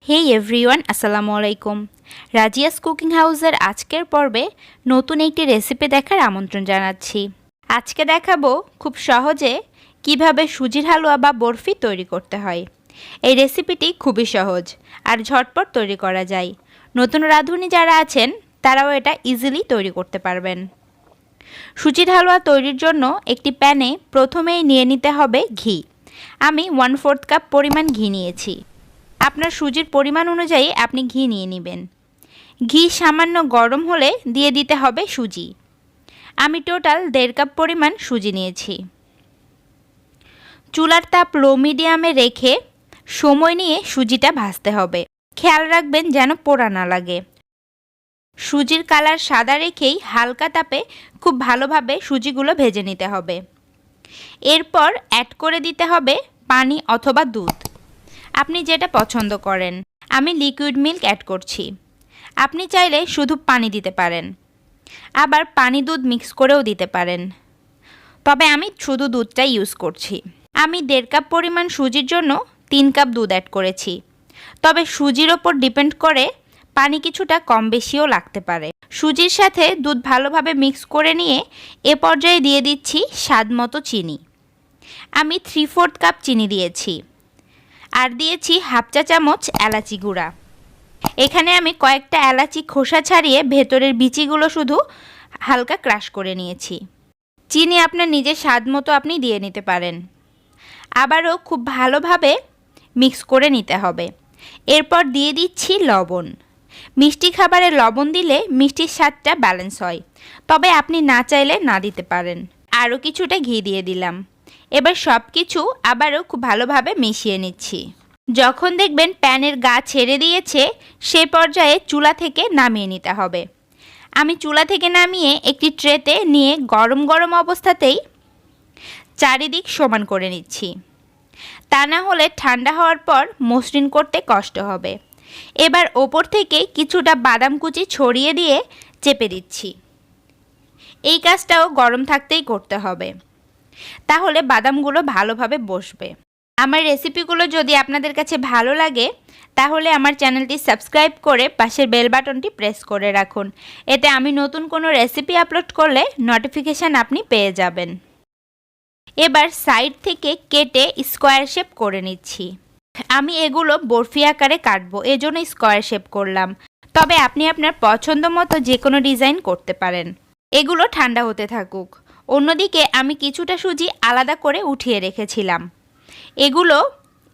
হেই everyone, আসসালামু আলাইকুম। রাজিয়াস cooking হাউসের আজকের পর্বে নতুন একটি রেসিপি দেখার আমন্ত্রণ জানাচ্ছি। আজকে দেখাবো খুব সহজে কিভাবে সুজির হালুয়া বা বরফি তৈরি করতে হয়। এই রেসিপিটি খুবই সহজ আর ঝটপট তৈরি করা যায়। নতুন রাঁধুনি যারা আছেন তারাও এটা ইজিলি তৈরি করতে পারবেন। সুজির হালুয়া তৈরির জন্য একটি প্যানে প্রথমেই নিয়ে নিতে হবে ঘি। আমি 1/4 কাপ পরিমাণ ঘি নিয়েছি। আপনার সুজির পরিমাণ অনুযায়ী আপনি ঘি নিয়ে নেবেন। ঘি সামান্য গরম হলে দিয়ে দিতে হবে সুজি। আমি টোটাল 1.5 কাপ পরিমাণ সুজি নিয়েছি। চুলার তাপ লো মিডিয়ামে রেখে সময় নিয়ে সুজিটা ভাজতে হবে। খেয়াল রাখবেন যেন পোড়া না লাগে। সুজির কালার সাদা রেখেই হালকা তাপে খুব ভালোভাবে সুজিগুলো ভেজে নিতে হবে। এরপর অ্যাড করে দিতে হবে পানি অথবা দুধ, আপনি যেটা পছন্দ করেন। আমি লিকুইড মিল্ক অ্যাড করছি। আপনি চাইলে শুধু পানি দিতে পারেন, আবার পানি দুধ মিক্স করেও দিতে পারেন, তবে আমি শুধু দুধটা ইউজ করছি। আমি 1.5 কাপ পরিমাণ সুজির জন্য 3 কাপ দুধ অ্যাড করেছি, তবে সুজির ওপর ডিপেন্ড করে পানি কিছুটা কম বেশিও লাগতে পারে। সুজির সাথে দুধ ভালোভাবে মিক্স করে নিয়ে এ পর্যায়ে দিয়ে দিচ্ছি স্বাদ মতো চিনি। আমি 3/4 কাপ চিনি দিয়েছি, আর দিয়েছি হাফ চা চামচ এলাচি গুঁড়া। এখানে আমি কয়েকটা এলাচি খোসা ছাড়িয়ে ভেতরের বিচিগুলো শুধু হালকা ক্রাশ করে নিয়েছি। চিনি আপনার নিজের স্বাদ মতো আপনি দিয়ে নিতে পারেন। আবারও খুব ভালোভাবে মিক্স করে নিতে হবে। এরপর দিয়ে দিচ্ছি লবণ। মিষ্টি খাবারে লবণ দিলে মিষ্টির স্বাদটা ব্যালেন্স হয়, তবে আপনি না চাইলে না দিতে পারেন। আরও কিছুটা ঘি দিয়ে দিলাম। এবার সব কিছু আবারও খুব ভালোভাবে মিশিয়ে নিচ্ছি। যখন দেখবেন প্যানের গা ছেড়ে দিয়েছে সেই পর্যায়ে চুলা থেকে নামিয়ে নিতে হবে। আমি চুলা থেকে নামিয়ে একটি ট্রেতে নিয়ে গরম গরম অবস্থাতেই চারিদিক সমান করে নিচ্ছি। তা না হলে ঠান্ডা হওয়ার পর মসৃণ করতে কষ্ট হবে। এবার ওপর থেকে কিছুটা বাদাম কুচি ছড়িয়ে দিয়ে চেপে দিচ্ছি। এই কাজটাও গরম থাকতেই করতে হবে, তাহলে বাদামগুলো ভালোভাবে বসবে। আমার রেসিপিগুলো যদি আপনাদের কাছে ভালো লাগে তাহলে আমার চ্যানেলটি সাবস্ক্রাইব করে পাশের বেল বাটনটি প্রেস করে রাখুন। এতে আমি নতুন কোনো রেসিপি আপলোড করলে নোটিফিকেশান আপনি পেয়ে যাবেন। এবার সাইড থেকে কেটে স্কোয়ার শেপ করে নিচ্ছি। আমি এগুলো বরফি আকারে কাটবো, এজন্য স্কোয়ার শেপ করলাম, তবে আপনি আপনার পছন্দ মতো যে কোনো ডিজাইন করতে পারেন। এগুলো ঠান্ডা হতে থাকুক। অন্যদিকে আমি কিছুটা সুজি আলাদা করে উঠিয়ে রেখেছিলাম। এগুলো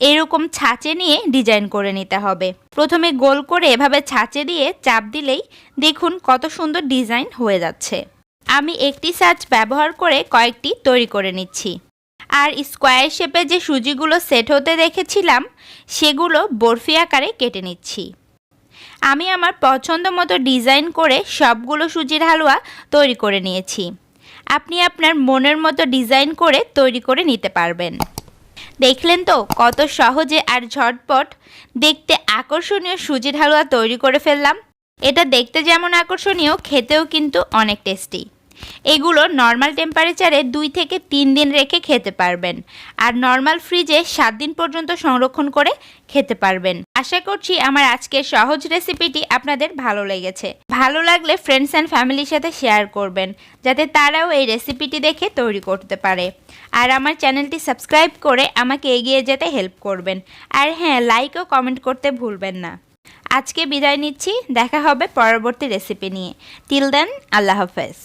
এরকম ছাঁচে নিয়ে ডিজাইন করে নিতে হবে। প্রথমে গোল করে এভাবে ছাঁচে দিয়ে চাপ দিলেই দেখুন কত সুন্দর ডিজাইন হয়ে যাচ্ছে। আমি একটি ছাঁচ ব্যবহার করে কয়েকটি তৈরি করে নিচ্ছি। আর স্কোয়ার শেপে যে সুজিগুলো সেট হতে রেখেছিলাম সেগুলো বরফি আকারে কেটে নিচ্ছি। আমি আমার পছন্দ মতো ডিজাইন করে সবগুলো সুজির হালুয়া তৈরি করে নিয়েছি। আপনি আপনার মনের মতো ডিজাইন করে তৈরি করে নিতে পারবেন। দেখলেন তো কত সহজে আর ঝটপট দেখতে আকর্ষণীয় সুজির হালুয়া তৈরি করে ফেললাম। এটা দেখতে যেমন আকর্ষণীয়, খেতেও কিন্তু অনেক টেস্টি। এগুলো নর্মাল টেম্পারেচারে 2 থেকে 3 দিন রেখে খেতে পারবেন, আর নর্মাল ফ্রিজে 7 দিন পর্যন্ত সংরক্ষণ করে খেতে পারবেন। আশা করছি আমার আজকের সহজ রেসিপিটি আপনাদের ভালো লেগেছে। ভালো লাগলে ফ্রেন্ডস অ্যান্ড ফ্যামিলির সাথে শেয়ার করবেন, যাতে তারাও এই রেসিপিটি দেখে তৈরি করতে পারে। আর আমার চ্যানেলটি সাবস্ক্রাইব করে আমাকে এগিয়ে যেতে হেল্প করবেন। আর হ্যাঁ, লাইক ও কমেন্ট করতে ভুলবেন না। আজকে বিদায় নিচ্ছি, দেখা হবে পরবর্তী রেসিপি নিয়ে। টিল দেন, আল্লাহ হাফেজ।